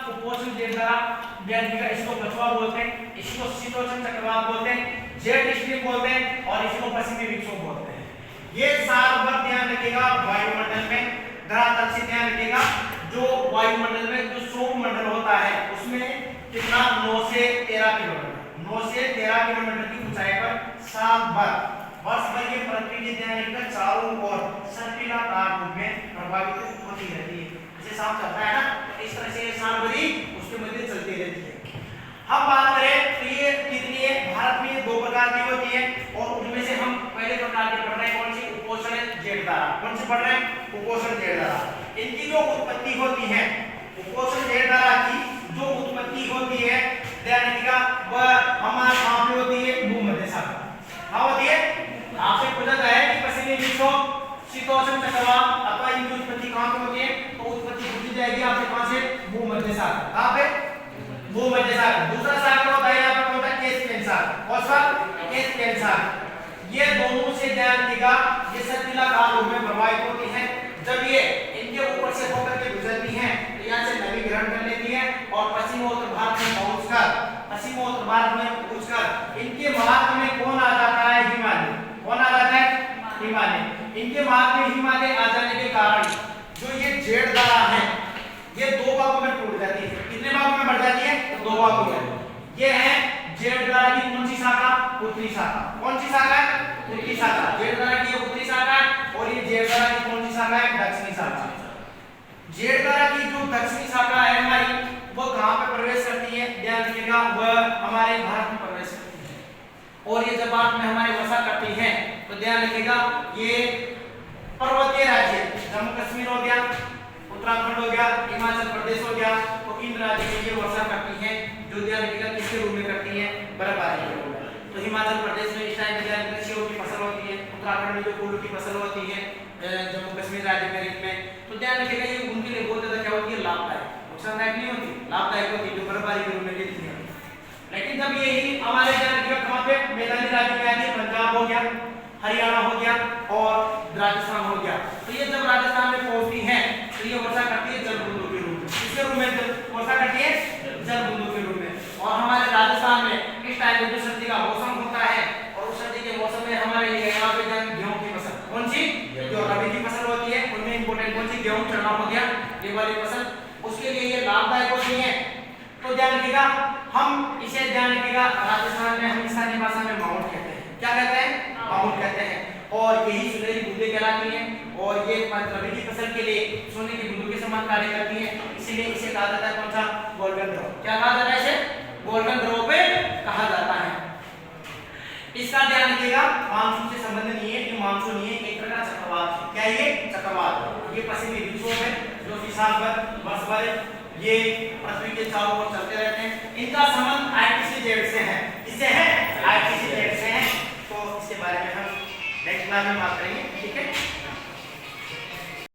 कुपोषण जेड द्वारा का इसको पछुआ बोलते हैं, इसको शीतोष्ण चक्रवात बोलते हैं, जेट स्ट्रीम बोलते हैं और इसको पश्चिमी विक्षोभ बोलते हैं। ये साल भर ध्यान रखिएगा वायुमंडल में धरातल से ध्यान रखिएगा जो वायुमंडल में जो सौरमंडल होता है उसमें कितना 9 से 13 किलोमीटर 9 से 13 किलोमीटर की ऊंचाई पर साल भर वर्ष भर ये पृथ्वी के ध्यान रखकर चारों ओर सर्पिलाकार रूप में प्रभावित होती रहती है। जैसे सांप चलता है ना, इस तरह से साल भर ही उसके मध्य चलती रहती है। हम बात करें तो ये कितनी है, भारत में 2 प्रकार की होती है और उनमें से हम पहले प्रकार के पढ़ रहे हैं कौन सी, कुपोषण जेड द्वारा। कौन सी पढ़ रहे हैं, कुपोषण जेड द्वारा। इनकी जो उत्पत्ति होती है कुपोषण जेड द्वारा की जो उत्पत्ति होती है ध्यान रखिएगा वह हमारे कहां पे होती है, भूमध्य सागर। कहां होती है, आपसे पूछा गया है कि पश्चिमी विक्षोभ शीतोष्ण चक्रवात अथवा इनकी उत्पत्ति कहां पे होती है, तो उत्पत्ति पूछी जाएगी आपसे कहां से, भूमध्य सागर। कहां पे, भूमध्य सागर। दूसरा सागर होता है यहाँ पर होता है कैस्पियन सागर। कौन सा, कैस्पियन सागर। ये दोनों से ध्यान रखिएगा ये सर्पिलाकार रूप में प्रवाहित होती है। जब ये इनके ऊपर से होकर के गुजरती हैं तो यहाँ से नमी ग्रहण कर लेती है और पश्चिमोत्तर भारत में पहुंचकर इनके मार्ग में कौन आ जाता है, हिमालय। कौन आ जाता है, हिमालय। इनके मार्ग में हिमालय आ जाने के कारण जो ये जेड धारा है ये 2 भागों में टूट जाती है। कितने भागों में बढ़ जाती है, तो 2 भागों में। ये है जेड धारा की कौन सी शाखा, उत्तरी शाखा। कौन सी शाखा है, उत्तरी शाखा। जेड धारा की उत्तरी शाखा है और ये जेड धारा की कौन सी शाखा है, दक्षिणी शाखा। जेड धारा की जो दक्षिणी शाखा है हमारी वो कहां पे प्रवेश करती है, ध्यान रखिएगा वह हमारे भारत में प्रवेश करती है। और ये जब भारत में हमारे वर्षा करती है तो ध्यान रखिएगा ये पर्वतीय राज्य जम्मू कश्मीर हो गया, उत्तराखंड हो गया, हिमाचल प्रदेश हो गया, तो इन राज्यों में ये वर्षा करती है जो ध्यान रखिएगा किसके रूप में करती है, बर्फबारी के रूप में। तो हिमाचल प्रदेश में इस टाइम कृषि की फसल होती है, उत्तराखंड में जो फूलों की फसल होती है, जम्मू कश्मीर राज्य में तो ध्यान रखिएगा ये उनके लिए बहुत ज्यादा क्या होती है, लाभदायक। नुकसानदायक नहीं होती, लाभदायक होती है जो बर्फबारी के रूप में गिरती है। लेकिन जब यही हमारे ध्यान रखिएगा कहां पे, मैदानी राज्य में आती है, पंजाब हो गया, हरियाणा हो गया और राजस्थान हो गया, तो ये जब राजस्थान में पहुंचती है तो ये वर्षा करती है जल बूंदों के रूप में। किसके रूप में वर्षा करती है, जल बूंदों के रूप में। और हमारे राजस्थान में इस टाइम में सर्दी का मौसम होता है और उस सर्दी के मौसम में हमारे लिए यहाँ पे गेहूं की फसल, कौन सी, जो रबी की फसल होती है उनमें इंपोर्टेंट कौन सी, गेहूं चना हो गया, ये वाली फसल, उसके लिए ये लाभदायक होती है। तो ध्यान रखिएगा हम इसे ध्यान रखिएगा राजस्थान में हम स्थानीय भाषा में माउंट कहते हैं। क्या कहते हैं, माउंट कहते हैं। और यही सुनहरी बूंदें कहलाती हैं और ये रबी की फसल के लिए सोने की बूंदों के समान कार्य करती हैं, इसीलिए इसे कहा जाता है कौन सा, गोल्डन ड्रॉ। क्या कहा जाता है इसे, गोल्डन ड्रॉ पे कहा जाता है। इसका ध्यान रखिएगा मानसून से संबंध नहीं है, ये मानसून नहीं है, एक प्रकार का चक्रवात है। क्या ये, चक्रवात। ये पश्चिमी विक्षोभ है जो कि साल भर वर्ष भर ये पृथ्वी के चारों ओर चलते रहते हैं। इनका संबंध आईटीसी जेड से है, इससे है, आईटीसी जेड से है। तो इसके बारे में हम नेक्स्ट क्लास में बात करेंगे, ठीक है।